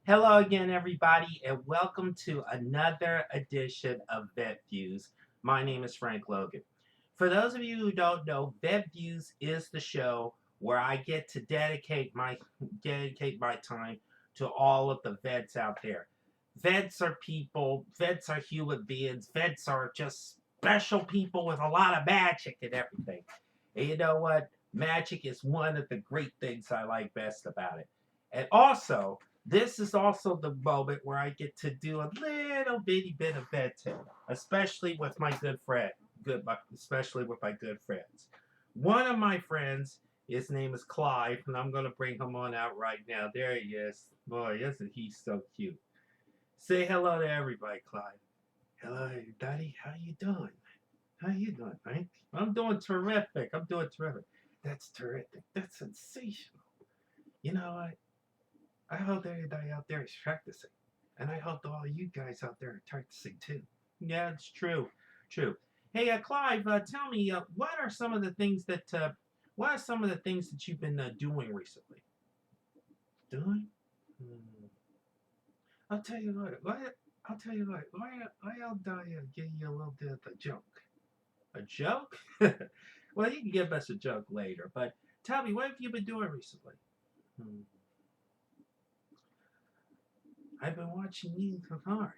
Hello again, everybody, and welcome to another edition of Vet Views. My name is Frank Logan. For those of you who don't know, Vet Views is the show where I get to dedicate my time to all of the vets out there. Vets are people, vets are human beings, vets are just special people with a lot of magic and everything. And you know what? Magic is one of the great things I like best about it. And also, this is also the moment where I get to do a little bitty bit of bedtime, especially with my good friend, especially with my good friends. One of my friends, his name is Clyde, and I'm gonna bring him on out right now. There he is. Boy, isn't he so cute? Say hello to everybody, Clyde. Hello, Daddy. How you doing? How you doing, Frank? I'm doing terrific. I'm doing terrific. That's terrific. That's sensational. You know what? I hope everybody out there is practicing. And I hope all you guys out there are practicing too. Yeah, it's true. True. Hey, Clive, tell me, what are some of the things that you've been doing recently? Doing? Hmm. I'll tell you what. I'll tell you what. I'll give you a little bit of a joke. A joke? Well, you can give us a joke later. But tell me, what have you been doing recently? Hmm. I've been watching you hard.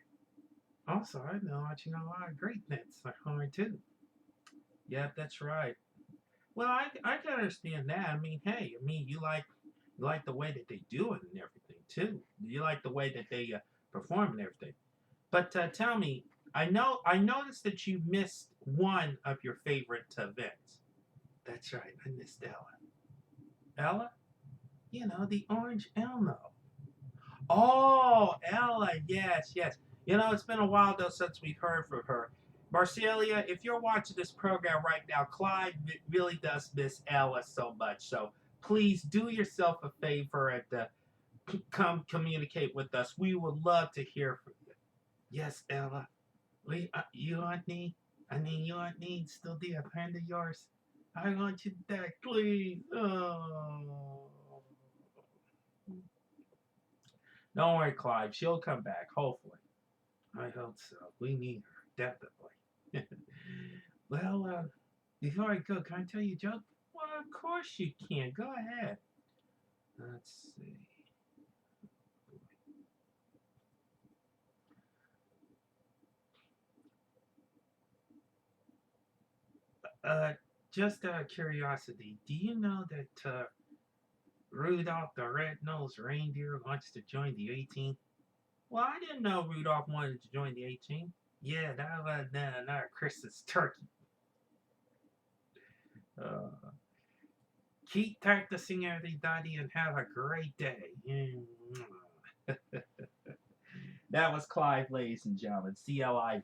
Also, I've been watching a lot of great nets hard too. Yeah, that's right. Well, I can understand that. I mean, hey, you like the way that they do it and everything too. You like the way that they perform and everything. But tell me, I noticed that you missed one of your favorite events. That's right, I missed Ella. Ella, you know the orange Elmo. Oh, Ella, yes, yes. You know, it's been a while though since we've heard from her. Marcelia, if you're watching this program right now, Clyde really does miss Ella so much. So please do yourself a favor and come communicate with us. We would love to hear from you. Yes, Ella. You want me? I mean, you want me still be a friend of yours? I want you back, please. Oh. Don't worry, Clive. She'll come back, hopefully. I hope so. We need her, definitely. Well, before I go, can I tell you a joke? Well, of course you can. Go ahead. Let's see. Uh, just out of curiosity, do you know that Rudolph the Red-Nosed Reindeer wants to join the 18th? Well, I didn't know Rudolph wanted to join the 18th. Yeah, that was another Christmas turkey. Uh, Keep practicing, everybody, and have a great day. That was Clive, ladies and gentlemen. Clive.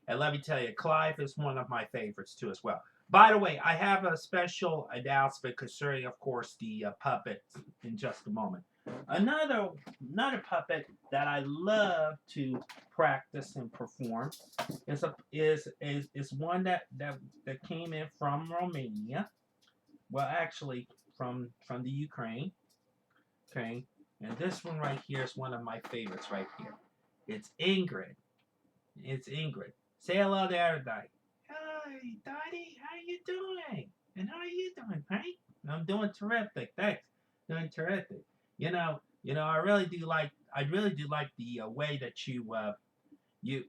And let me tell you, Clive is one of my favorites too, as well. By the way, I have a special announcement concerning, of course, the puppet in just a moment. Another another puppet that I love to practice and perform is one that came in from Romania. Well, actually, from the Ukraine. Okay, and this one right here is one of my favorites right here. It's Ingrid. It's Ingrid. Say hello to everybody. Hi, Daddy. How you doing? And how are you doing, Hank? I'm doing terrific. Thanks. Doing terrific. I really do like the way that you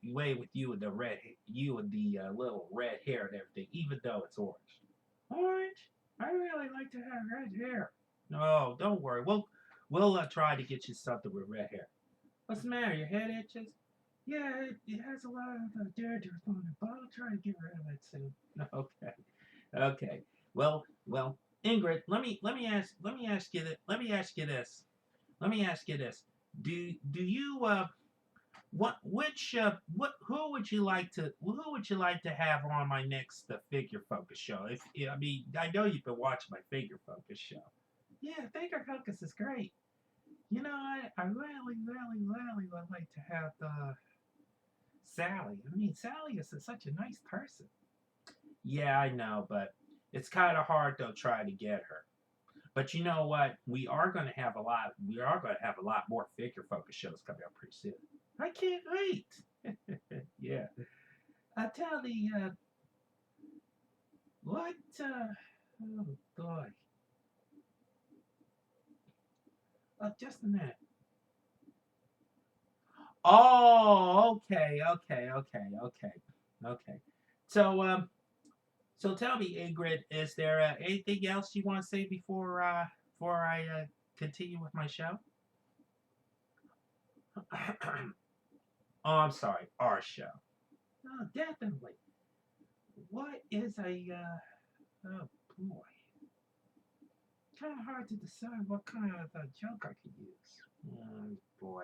way with you with the red, you with the little red hair and everything, even though it's orange. Orange? I really like to have red hair. No, don't worry. We'll try to get you something with red hair. What's the matter? Your head itches? Yeah, it has a lot of daredevil on it, but I'll try to get rid of it soon. Okay, okay. Well, Ingrid, let me ask you this. Do you who would you like to have on my next figure focus show? If I mean, I know you've been watching my figure focus show. Yeah, figure focus is great. You know, I really would like to have Sally. I mean, Sally is such a nice person. Yeah, I know, but it's kind of hard though trying to get her. But you know what? We are going to have a lot. We are going to have a lot more figure focus shows coming up pretty soon. I can't wait. Yeah. I tell the what? Oh boy. Just a minute. Oh, okay, okay, okay, okay, okay. So so tell me, Ingrid, is there anything else you want to say before I continue with my show? Oh, I'm sorry, our show. Oh, definitely. What is a oh boy, kind of hard to decide what kind of joke I could use. Oh boy,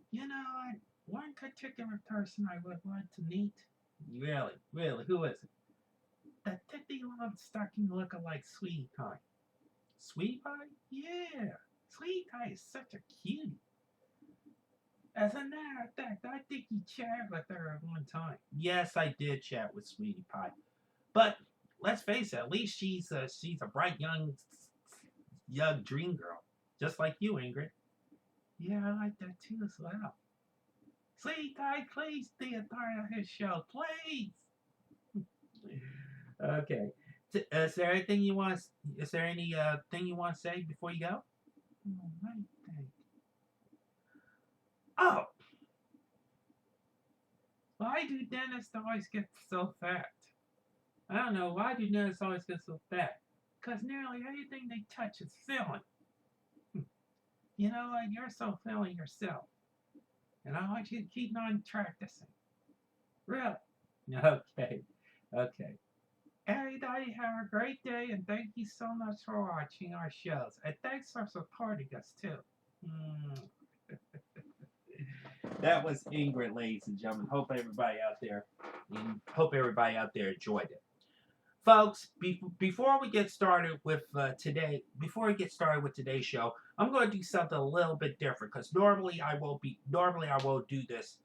you know, one particular person I would like to meet. Really, really, who is it? That Tippy Love Stocking lookalike Sweetie Pie. Sweetie Pie? Yeah, Sweetie Pie is such a cutie. As a matter of fact, I think you chatted with her at one time. Yes, I did chat with Sweetie Pie. But let's face it, at least she's a bright young dream girl, just like you, Ingrid. Yeah, I like that too as well. Sweetie Pie, please be a part of his show, please. Okay. Is there anything you want? Is there any thing you want to say before you go? Oh, let me think. Oh, why do dentists always get so fat? I don't know. Why do dentists always get so fat? Because nearly anything they touch is filling. You know, like you're so filling yourself. And I want you to keep on practicing. Really. Okay. Okay. Everybody have a great day and thank you so much for watching our shows. And thanks for supporting us too. Mm. That was Ingrid, ladies and gentlemen. Hope everybody out there enjoyed it. Folks, before we get started with before we get started with today's show, I'm going to do something a little bit different because normally I will do this,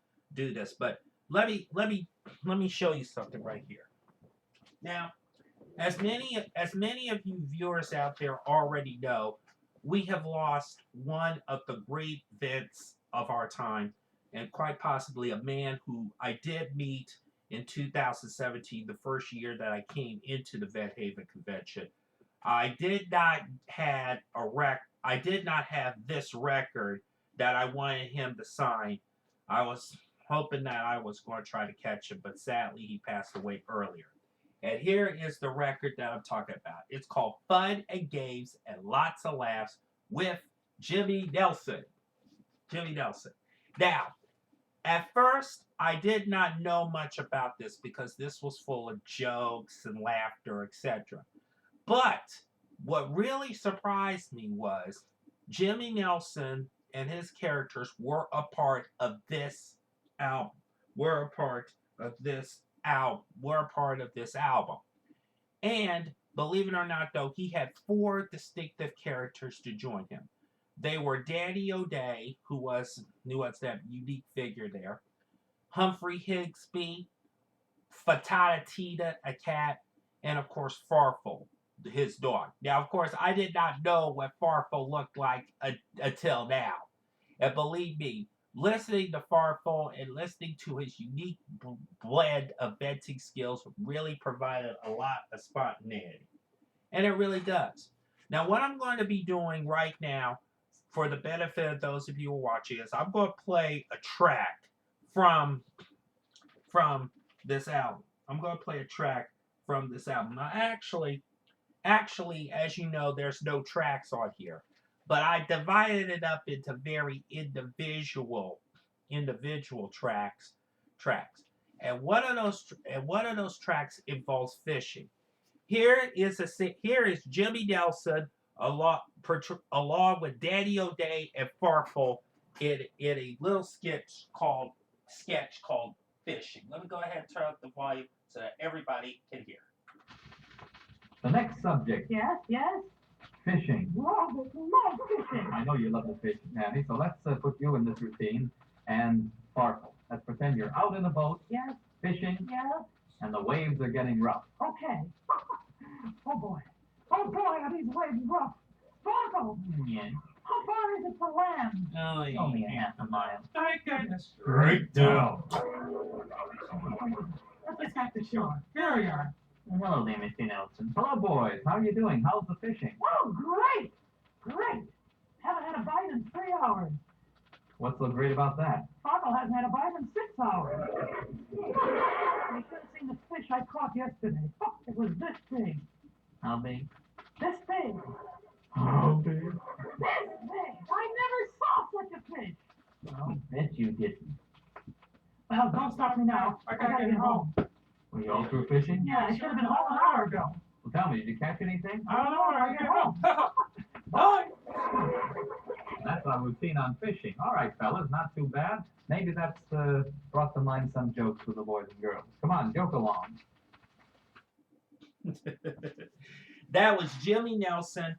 but let me show you something right here. Now, as many of you viewers out there already know, we have lost one of the great vets of our time, and quite possibly a man who I did meet in 2017, the first year that I came into the Vet Haven convention. I did not have this record that I wanted him to sign. I was hoping that I was going to try to catch him, but sadly he passed away earlier. And here is the record that I'm talking about. It's called Fun and Games and Lots of Laughs with Jimmy Nelson. Jimmy Nelson. Now, at first, I did not know much about this because this was full of jokes and laughter, etc. But what really surprised me was Jimmy Nelson and his characters were a part of this album. Were a part of this album. Were a part of this album. And believe it or not, though, he had four distinctive characters to join him. They were Daddy O'Day, who was that unique figure there, Humphrey Higsby, Fatata Tita, a cat, and of course Farfel, his dog. Now, of course, I did not know what Farfel looked like until now. And believe me, listening to Farfel and listening to his unique blend of venting skills really provided a lot of spontaneity. And it really does. Now, what I'm going to be doing right now, for the benefit of those of you who are watching, is I'm going to play a track from this album. I'm going to play a track from this album. Now, actually, as you know, there's no tracks on here, but I divided it up into very individual tracks. And one of those tracks involves fishing. Here is Jimmy Nelson along with Daddy O'Day and Farfel in a little sketch called Fishing. Let me go ahead and turn up the volume so that everybody can hear. The next subject. Yes, yes. Fishing. Love it, love fishing. I know you love to fish, Nanny, so let's put you in this routine and Farfel. Let's pretend you're out in a boat, Yes, fishing, yes. and the waves are getting rough. Okay. Oh boy. Oh Oh boy, are these waves rough. Sparkle, Yeah, how far is it to land? Oh, only a half a mile. My goodness. Straight down. Let's get to shore. Here we are. Hello there, Mr. Nelson. Hello, boys. How are you doing? How's the fishing? Oh, great! Great! Haven't had a bite in 3 hours. What's so great about that? Sparkle hasn't had a bite in 6 hours. You should have seen the fish I caught yesterday. Oh, it was this big. How big? This big. How big? This big. I never saw such a fish. Well, bet you didn't. Well, don't stop me now. I gotta get home. Were you all through fishing? Yeah, I should have been home an hour ago. Well, tell me, did you catch anything? I don't know when I get home. Bye. That's our routine on fishing. All right, fellas, not too bad. Maybe that's brought to mind some jokes for the boys and girls. Come on, joke along. That was Jimmy Nelson.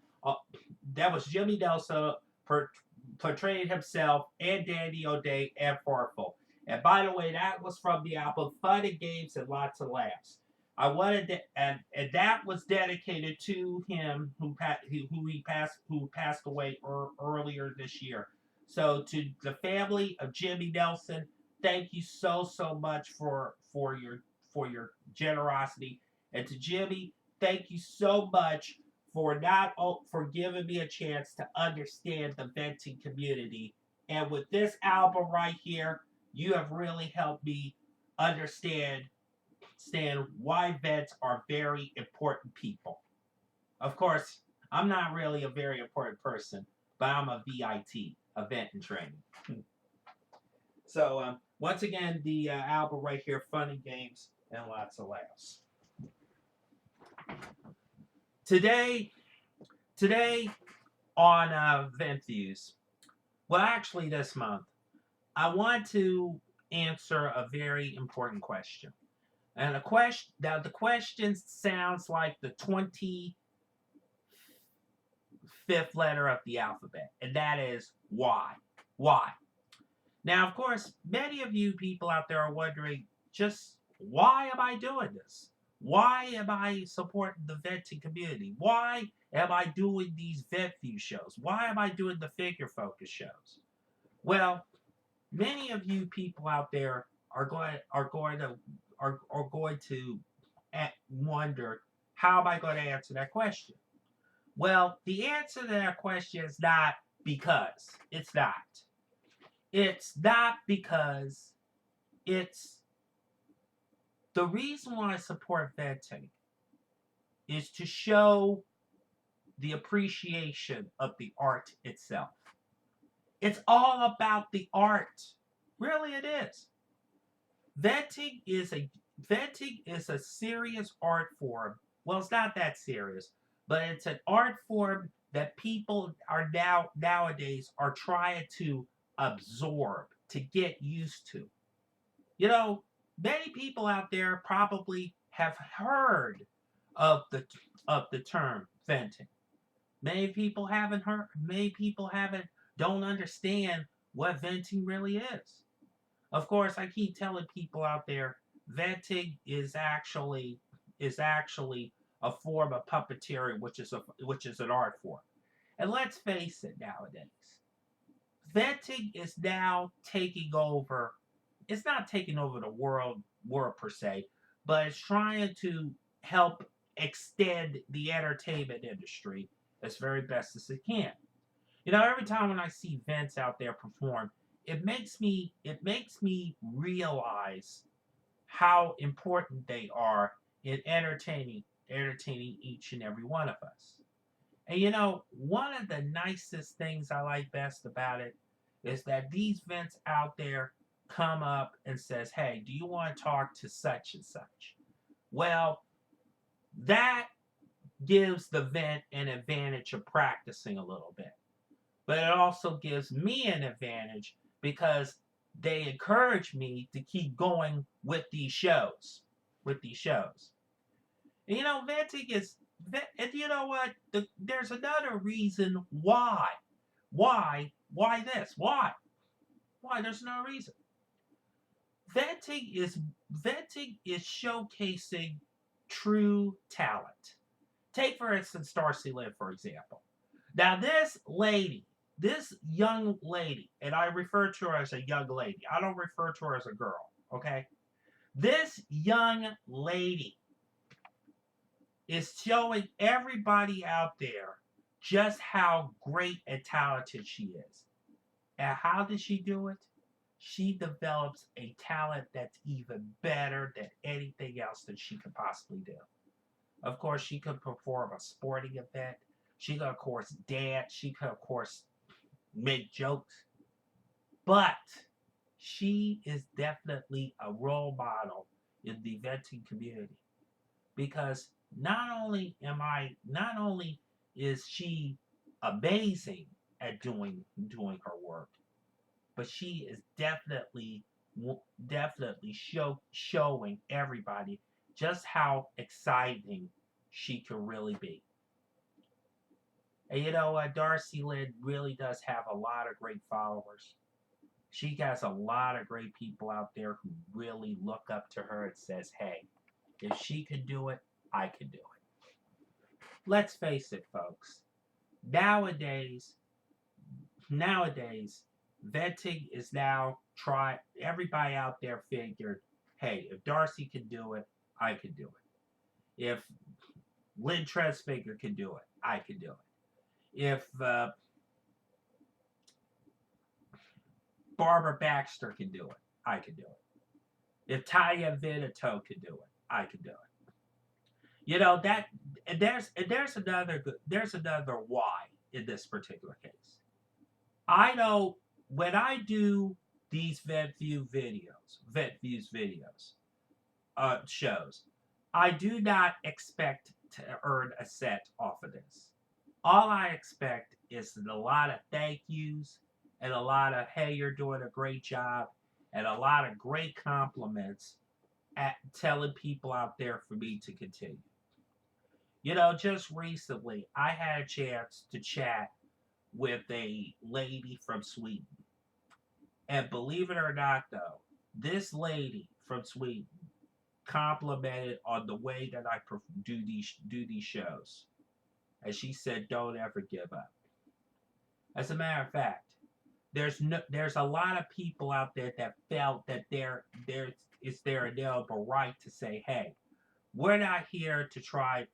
Portrayed himself and Danny O'Day and Farfel. And by the way, that was from the album Fun and Games and Lots of Laughs. I wanted to, and that was dedicated to him who passed away earlier this year. So to the family of Jimmy Nelson, thank you so much for your generosity. And to Jimmy, thank you so much for giving me a chance to understand the venting community. And with this album right here, you have really helped me understand why vets are very important people. Of course, I'm not really a very important person, but I'm a VIT, event and training. So once again, the album right here, Funny Games and Lots of Laughs. Today on Vent Views, well, actually this month, I want to answer a very important question. And the question sounds like the 25th letter of the alphabet, and that is why. Why? Now, of course, many of you people out there are wondering, just why am I doing this? Why am I supporting the venting community? Why am I doing these Vent View shows? Why am I doing the Figure Focus shows? Well, many of you people out there are going to wonder, how am I going to answer that question? Well, the answer to that question is not because. It's not. It's not because. It's the reason why I support venting is to show the appreciation of the art itself. It's all about the art. Really, it is. Venting is a serious art form. Well, it's not that serious, but it's an art form that people are nowadays are trying to absorb, to get used to. You know, many people out there probably have heard of the term venting. Many people haven't heard. Many people don't understand what venting really is. Of course, I keep telling people out there, venting is actually a form of puppeteering, which is an art form. And let's face it, nowadays, venting is now taking over. It's not taking over the world per se, but it's trying to help extend the entertainment industry as very best as it can. You know, every time when I see vents out there perform, it makes me realize how important they are in entertaining each and every one of us. And you know, one of the nicest things I like best about it is that these vents out there come up and says, "Hey, do you want to talk to such and such?" Well, that gives the vent an advantage of practicing a little bit. But it also gives me an advantage because they encourage me to keep going with these shows. And you know, venting is, and you know what? There's another reason why. Why this? Why? There's no reason. Venting is showcasing true talent. Take, for instance, Darcy Lynn, for example. Now, this young lady, and I refer to her as a young lady. I don't refer to her as a girl, okay? This young lady is showing everybody out there just how great and talented she is. And how does she do it? She develops a talent that's even better than anything else that she could possibly do. Of course, she could perform a sporting event. She could, of course, dance. She could, of course, make jokes. But she is definitely a role model in the eventing community. Because not only is she amazing at doing her work, but she is definitely showing everybody just how exciting she can really be. And you know what? Darcy Lynn really does have a lot of great followers. She has a lot of great people out there who really look up to her and says, hey, if she can do it, I can do it. Let's face it, folks. Nowadays, venting is now everybody out there figured, hey, if Darcy can do it, I can do it. If Lynn Tresfinger can do it, I can do it. If Barbara Baxter can do it, I can do it. If Taya Vinito can do it, I can do it. You know that, and there's another why in this particular case. I know when I do these vet views videos, shows, I do not expect to earn a cent off of this. All I expect is a lot of thank yous and a lot of, hey, you're doing a great job, and a lot of great compliments at telling people out there for me to continue. You know, just recently, I had a chance to chat with a lady from Sweden. And believe it or not, though, this lady from Sweden complimented on the way that I do these shows. And she said, don't ever give up. As a matter of fact, there's a lot of people out there that felt that it's their inalienable right to say, hey, we're not here to try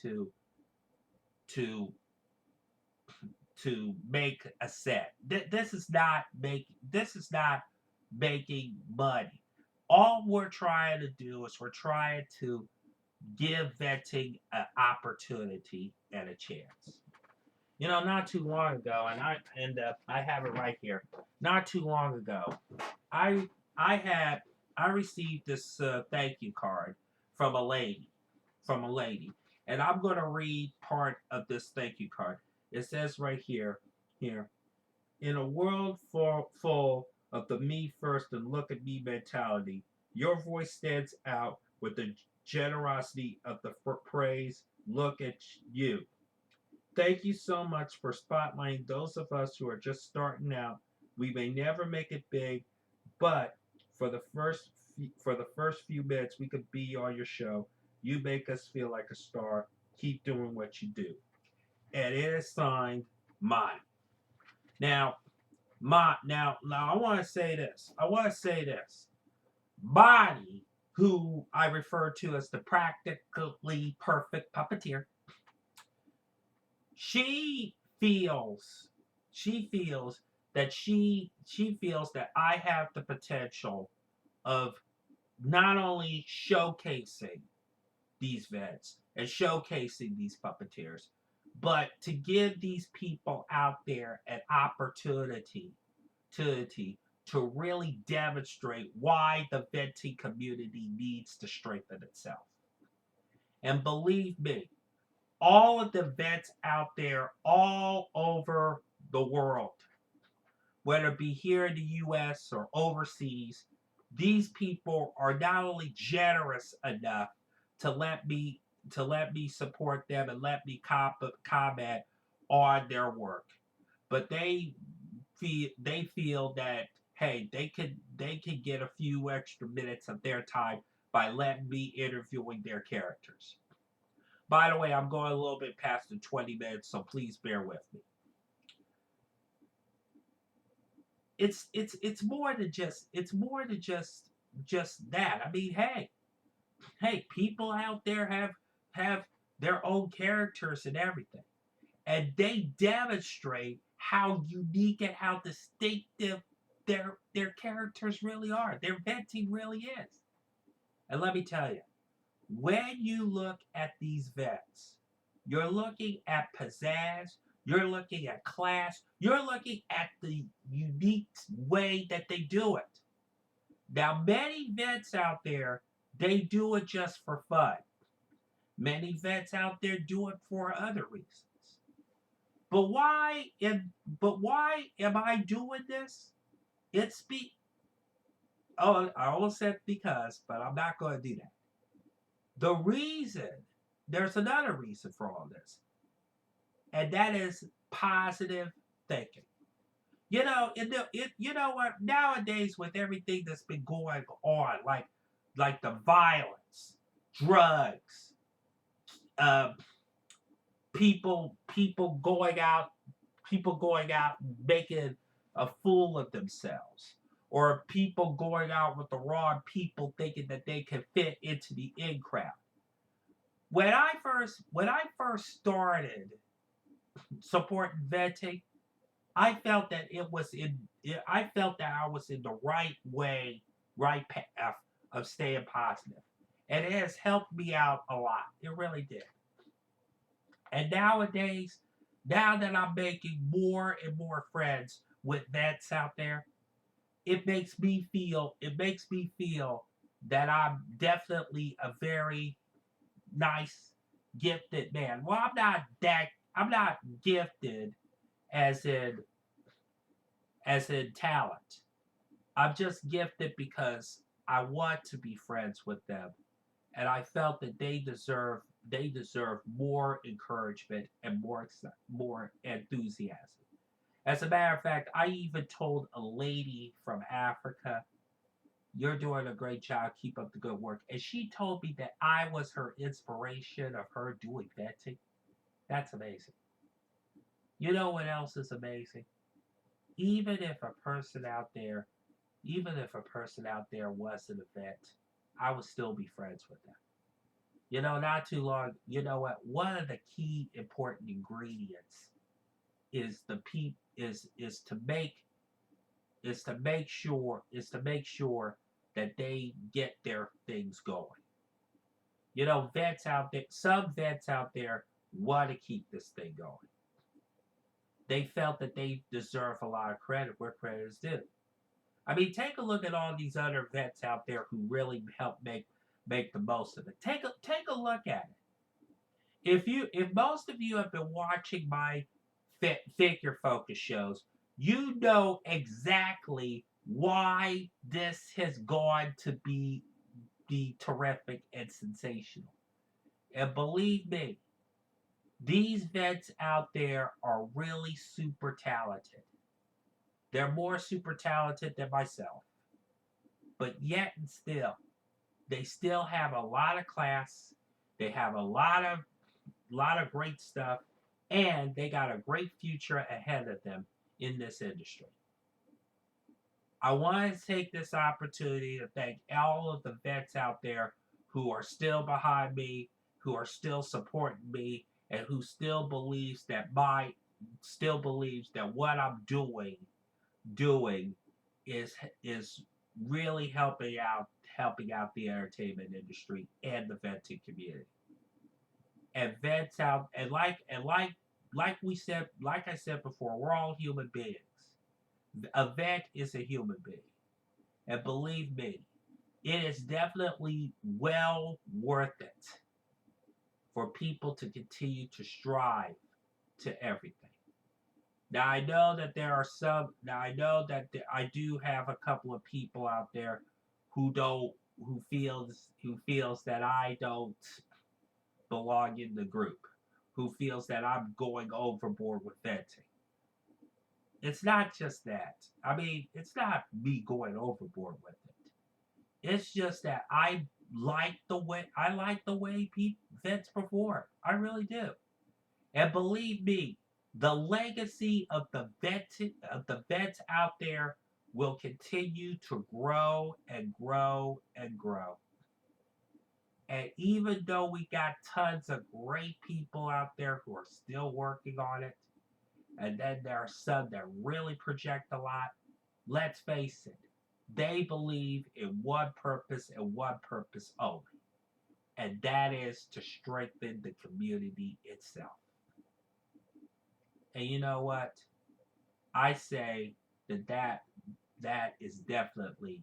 to make a set. This is not making money. All we're trying to do is we're trying to give vetting an opportunity and a chance. You know, not too long ago, and I have it right here. Not too long ago, I received this thank you card from a lady, and I'm going to read part of this thank you card. It says right here, in a world full of the me first and look at me mentality, your voice stands out with the generosity of the praise. Look at you. Thank you so much for spotlighting those of us who are just starting out. We may never make it big, but for the first few minutes we could be on your show, you make us feel like a star. Keep doing what you do. And it is signed Moddy. Now I want to say this. Moddy, who I refer to as the practically perfect puppeteer, she feels that I have the potential of not only showcasing these vets and showcasing these puppeteers, but to give these people out there an opportunity to really demonstrate why the venting community needs to strengthen itself. And believe me, all of the vets out there all over the world, whether it be here in the U.S. or overseas, these people are not only generous enough to let me support them and let me comment on their work, but they feel that, hey, they could get a few extra minutes of their time by letting me interviewing their characters. By the way, I'm going a little bit past the 20 minutes, so please bear with me. It's more than just that. I mean, hey, people out there have their own characters and everything, and they demonstrate how unique and how distinctive their characters really are. Their venting really is. And let me tell you, when you look at these vets, you're looking at pizzazz, you're looking at class, you're looking at the unique way that they do it. Now, many vets out there, they do it just for fun. Many vets out there do it for other reasons. But why am I doing this? It's oh, I almost said because, but I'm not going to do that. The reason, there's another reason for all this, and that is positive thinking. You know what? Nowadays, with everything that's been going on, like the violence, drugs, uh, people going out making a fool of themselves, or people going out with the wrong people thinking that they can fit into the in crowd. When I first started supporting vetting, I felt that I felt that I was in the right way, right path of staying positive, and it has helped me out a lot. It really did. And nowadays, now that I'm making more and more friends with vets out there, it makes me feel that I'm definitely a very nice, gifted man. Well, I'm not gifted as in talent. I'm just gifted because I want to be friends with them, and I felt that they deserve more encouragement and more enthusiasm. As a matter of fact, I even told a lady from Africa, "You're doing a great job. Keep up the good work." And she told me that I was her inspiration of her doing vetting. That's amazing. You know what else is amazing? Even if a person out there, even if a person out there wasn't a vet, I would still be friends with them. Not too long. You know what? One of the key important ingredients is the peep is to make sure that they get their things going. Vets out there, some vets out there want to keep this thing going. They felt that they deserve a lot of credit where credit is due. I mean, take a look at all these other vets out there who really help make the most of it. Take a look at it. If most of you have been watching my figure focus shows, you know exactly why this has gone to be terrific and sensational. And believe me, these vets out there are really super talented. They're more super talented than myself, but yet and still, they still have a lot of class. They have a lot of great stuff, and they got a great future ahead of them in this industry. I want to take this opportunity to thank all of the vets out there who are still behind me, who are still supporting me, and who still believes that what I'm doing is really helping out the entertainment industry and the venting community. And vets out and like I said before, we're all human beings. A vet is a human being. And believe me, it is definitely well worth it for people to continue to strive to everything. Now I know that there are some. Now I know that I do have a couple of people out there who don't, who feels that I don't belong in the group, who feels that I'm going overboard with venting. It's not just that. I mean, it's not me going overboard with it. It's just that like the way vets perform. I really do. And believe me, the legacy of the vets out there will continue to grow and grow and grow. And even though we got tons of great people out there who are still working on it, and then there are some that really project a lot, let's face it, they believe in one purpose and one purpose only, and that is to strengthen the community itself. And you know what? I say that is definitely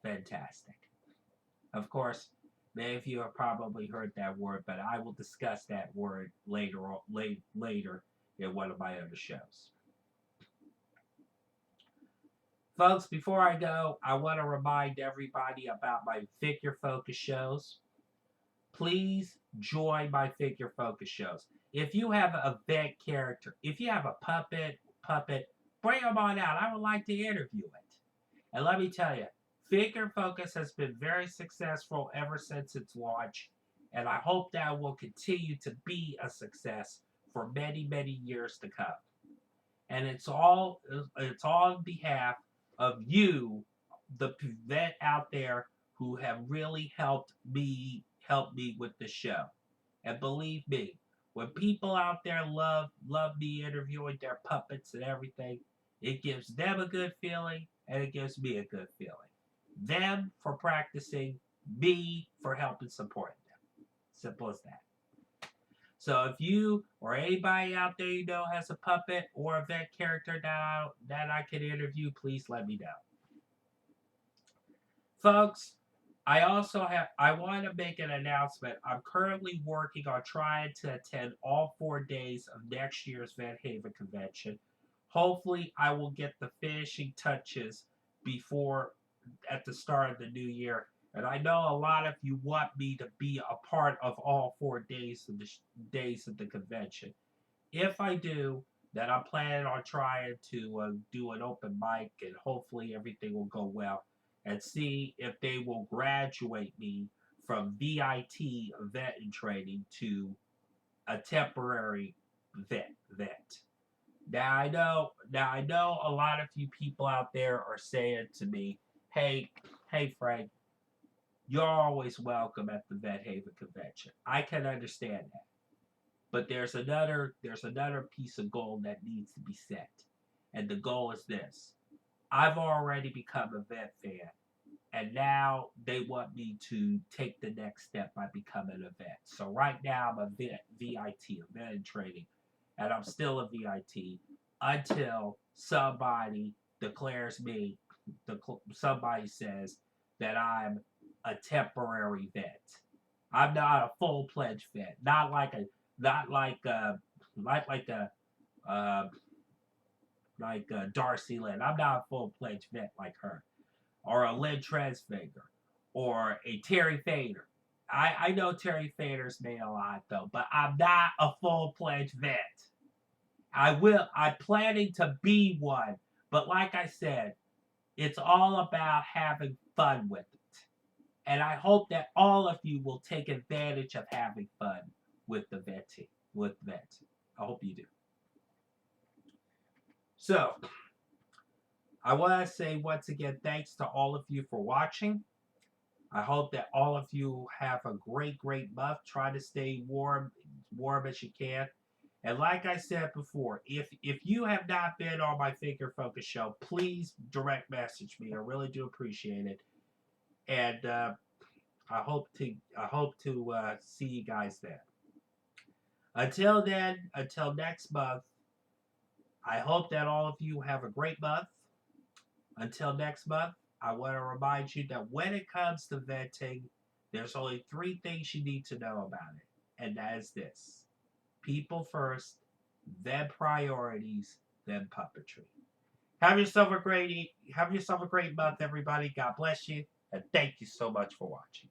fantastic. Of course, many of you have probably heard that word, but I will discuss that word later in one of my other shows. Folks, before I go, I want to remind everybody about my figure focus shows. Please join my figure focus shows. If you have a vet character, if you have a puppet, bring them on out. I would like to interview it. And let me tell you, figure focus has been very successful ever since its launch, and I hope that will continue to be a success for many, many years to come. And it's all on behalf of you, the vet out there who have really helped me with the show. And believe me, when people out there love me interviewing their puppets and everything, it gives them a good feeling and it gives me a good feeling. Them for practicing, me for helping support them. Simple as that. So if you or anybody out there you know has a puppet or a vet character that I can interview, please let me know. Folks, I want to make an announcement. I'm currently working on trying to attend all 4 days of next year's Van Haven convention. Hopefully, I will get the finishing touches before at the start of the new year. And I know a lot of you want me to be a part of all 4 days of the convention. If I do, then I'm planning on trying to do an open mic, and hopefully everything will go well. And see if they will graduate me from VIT vet in training to a temporary vet. Now I know a lot of you people out there are saying to me, hey Frank, you're always welcome at the Vet Haven convention. I can understand that. But there's another piece of goal that needs to be set. And the goal is this. I've already become a vet fan, and now they want me to take the next step by becoming a vet. So right now I'm a vet in training, and I'm still a VIT until somebody declares me, somebody says that I'm a temporary vet. I'm not a full-fledged vet, not like Darcy Lynn. I'm not a full-fledged vet like her, or a Lynn Tresfinger, or a Terry Fader. I know Terry Fader's made a lot though, but I'm not a full-fledged vet. I'm planning to be one, but like I said, it's all about having fun with it. And I hope that all of you will take advantage of having fun with the vetting, I hope you do. So, I want to say once again, thanks to all of you for watching. I hope that all of you have a great month. Try to stay warm as you can. And like I said before, if you have not been on my Figure Focus show, please direct message me. I really do appreciate it. And I hope to see you guys then. Until then, until next month, I hope that all of you have a great month. Until next month, I want to remind you that when it comes to venting, there's only 3 things you need to know about it. And that is this. People first, then priorities, then puppetry. Have yourself a great month, everybody. God bless you, and thank you so much for watching.